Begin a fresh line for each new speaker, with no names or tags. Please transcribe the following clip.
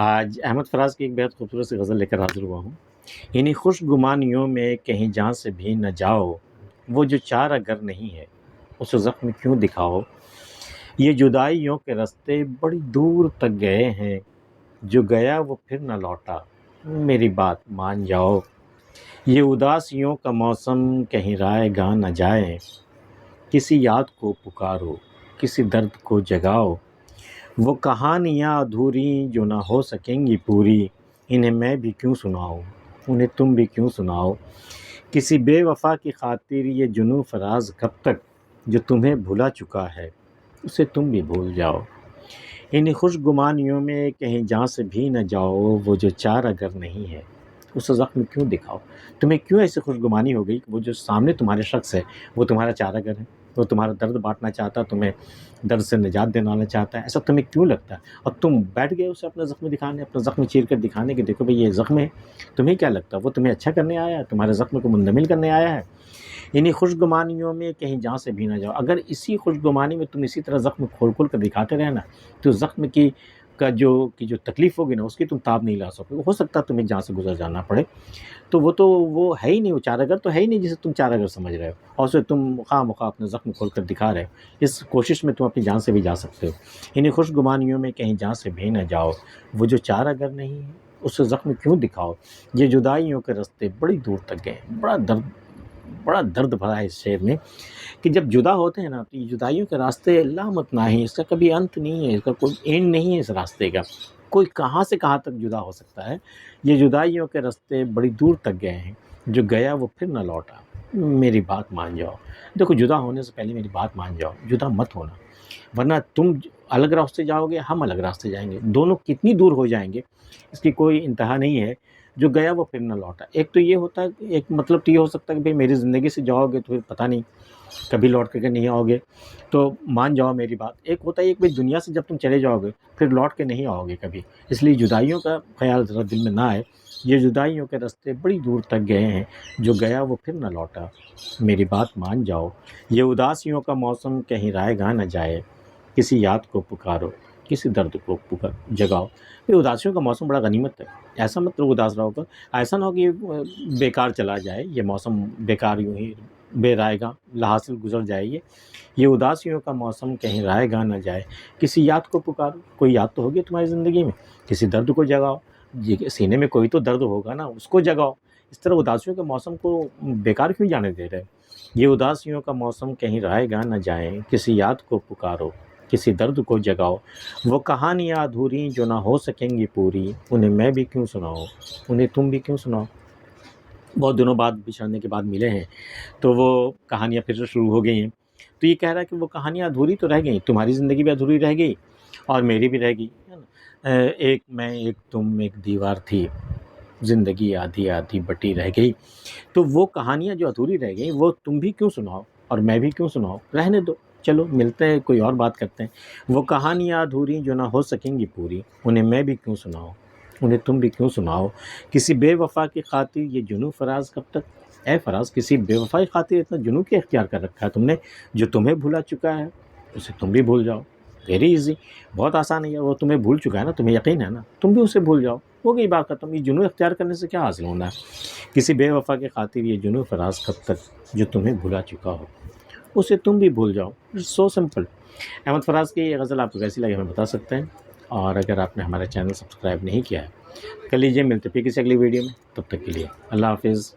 آج احمد فراز کی ایک بہت خوبصورت سی غزل لے کر حاضر ہوا ہوں۔ انہیں خوش گمانیوں میں کہیں جہاں سے بھی نہ جاؤ، وہ جو چار اگر نہیں ہے اسے زخم کیوں دکھاؤ۔ یہ جدائیوں کے رستے بڑی دور تک گئے ہیں، جو گیا وہ پھر نہ لوٹا، میری بات مان جاؤ۔ یہ اداسیوں کا موسم کہیں رائے گاہ نہ جائے، کسی یاد کو پکارو، کسی درد کو جگاؤ۔ وہ کہانیاں ادھوری جو نہ ہو سکیں گی پوری، انہیں میں بھی کیوں سناؤں، انہیں تم بھی کیوں سناؤ۔ کسی بے وفا کی خاطر یہ جنوں فراز کب تک، جو تمہیں بھلا چکا ہے اسے تم بھی بھول جاؤ۔ انہیں خوش گمانیوں میں کہیں جہاں سے بھی نہ جاؤ، وہ جو چار اگر نہیں ہے اسے زخم کیوں دکھاؤ۔ تمہیں کیوں ایسی خوش گمانی ہو گئی کہ وہ جو سامنے تمہارے شخص ہے وہ تمہارا چار اگر ہے، وہ تمہارا درد بانٹنا چاہتا ہے، تمہیں درد سے نجات دلانا چاہتا ہے، ایسا تمہیں کیوں لگتا ہے؟ اور تم بیٹھ گئے اسے اپنا زخم دکھانے، اپنا زخم چیر کر دکھانے کہ دیکھو بھئی یہ زخم ہے۔ تمہیں کیا لگتا ہے وہ تمہیں اچھا کرنے آیا ہے، تمہارے زخم کو مندمل کرنے آیا ہے؟ انہیں خوش گمانیوں میں کہیں جہاں سے بھی نہ جاؤ۔ اگر اسی خوش گمانی میں تم اسی طرح زخم کھول کھول کر دکھاتے رہنا تو زخم کی جو تکلیف ہوگی نا اس کی تم تاب نہیں لا سکو گے۔ ہو سکتا ہے تمہیں جہاں سے گزر جانا پڑے، تو وہ ہے ہی نہیں، وہ چار اگر تو ہے ہی نہیں جسے تم چار اگر سمجھ رہے ہو، اور اسے تم خواہ مخواہ اپنا زخم کھول کر دکھا رہے ہو۔ اس کوشش میں تم اپنی جان سے بھی جا سکتے ہو۔ انہیں خوش گمانیوں میں کہیں جہاں سے بھی نہ جاؤ، وہ جو چار اگر نہیں ہے اسے زخم کیوں دکھاؤ۔ یہ جدائیوں کے رستے بڑی دور تک گئے، بڑا درد بھرا ہے اس شعر میں کہ جب جدا ہوتے ہیں نا تو یہ جدائیوں کے راستے لامتناہی، اس کا کبھی انت نہیں ہے، اس کا کوئی اینڈ نہیں ہے اس راستے کا، کوئی کہاں سے کہاں تک جدا ہو سکتا ہے۔ یہ جدائیوں کے راستے بڑی دور تک گئے ہیں، جو گیا وہ پھر نہ لوٹا، میری بات مان جاؤ۔ دیکھو جدا ہونے سے پہلے میری بات مان جاؤ، جدا مت ہونا، ورنہ تم الگ راستے جاؤ گے، ہم الگ راستے جائیں گے، دونوں کتنی دور ہو جائیں گے اس کی کوئی انتہا نہیں ہے۔ جو گیا وہ پھر نہ لوٹا، ایک تو یہ ہوتا ہے، ایک مطلب تو یہ ہو سکتا ہے کہ بھئی میری زندگی سے جاؤ گے تو پھر پتہ نہیں کبھی لوٹ کے نہیں آؤ گے، تو مان جاؤ میری بات۔ ایک ہوتا ہے کہ بھئی دنیا سے جب تم چلے جاؤ گے پھر لوٹ کے نہیں آؤ گے کبھی، اس لیے جدائیوں کا خیال ذرا دل میں نہ آئے۔ یہ جدائیوں کے راستے بڑی دور تک گئے ہیں، جو گیا وہ پھر نہ لوٹا، میری بات مان جاؤ۔ یہ اداسیوں کا موسم کہیں رائے گاہ نہ جائے، کسی یاد کو پکارو، کسی درد کو جگاؤ۔ یہ اداسیوں کا موسم بڑا غنیمت ہے، ایسا مت لوگ اداس رہو کر، ایسا نہ ہو کہ یہ بیکار چلا جائے، یہ موسم بیکار یوں ہی بے رائے گاہ لحاظ گزر جائے۔ یہ اداسیوں کا موسم کہیں رائے گاہ نہ جائے، کسی یاد کو پکارو، کوئی یاد تو ہوگی تمہاری زندگی میں، کسی درد کو جگاؤ، سینے میں کوئی تو درد ہوگا نا، اس کو جگاؤ۔ اس طرح اداسیوں کے موسم کو بیکار کیوں جانے دے رہے؟ یہ اداسیوں کا موسم کہیں رائے گاہ نہ جائے، کسی یاد کو پکارو، کسی درد کو جگاؤ۔ وہ کہانیاں ادھوری جو نہ ہو سکیں گی پوری، انہیں میں بھی کیوں سناؤں، انہیں تم بھی کیوں سناؤ۔ بہت دنوں بعد بچھڑنے کے بعد ملے ہیں تو وہ کہانیاں پھر سے شروع ہو گئی ہیں، تو یہ کہہ رہا ہے کہ وہ کہانیاں ادھوری تو رہ گئیں، تمہاری زندگی بھی ادھوری رہ گئی اور میری بھی رہ گئی، ایک میں ایک تم ایک دیوار تھی، زندگی آدھی آدھی بٹی رہ گئی۔ تو وہ کہانیاں جو ادھوری رہ گئیں وہ تم بھی کیوں سناؤ اور میں بھی کیوں سناؤ، رہنے دو، چلو ملتے ہیں کوئی اور بات کرتے ہیں۔ وہ کہانیاں ادھوری جو نہ ہو سکیں گی پوری، انہیں میں بھی کیوں سناؤں، انہیں تم بھی کیوں سناؤ۔ کسی بے وفا کی خاطر یہ جنوں فراز کب تک، اے فراز کسی بے وفا کی خاطر اتنا جنوں کیا اختیار کر رکھا ہے تم نے، جو تمہیں بھلا چکا ہے اسے تم بھی بھول جاؤ۔ ویری ایزی، بہت آسان ہے، وہ تمہیں بھول چکا ہے نا، تمہیں یقین ہے نا، تم بھی اسے بھول جاؤ، ہو گئی بات ختم۔ یہ جنوں اختیار کرنے سے کیا حاصل ہونا ہے؟ کسی بے وفا کی خاطر یہ جنوں فراز کب تک، جو تمہیں بھلا چکا ہو اسے تم بھی بھول جاؤ۔ So simple. احمد فراز کی یہ غزل آپ کو کیسی لگی ہمیں بتا سکتے ہیں، اور اگر آپ نے ہمارا چینل سبسکرائب نہیں کیا ہے کر لیجیے۔ ملتے پھر کسی اگلی ویڈیو میں، تب تک کے لیے اللہ حافظ۔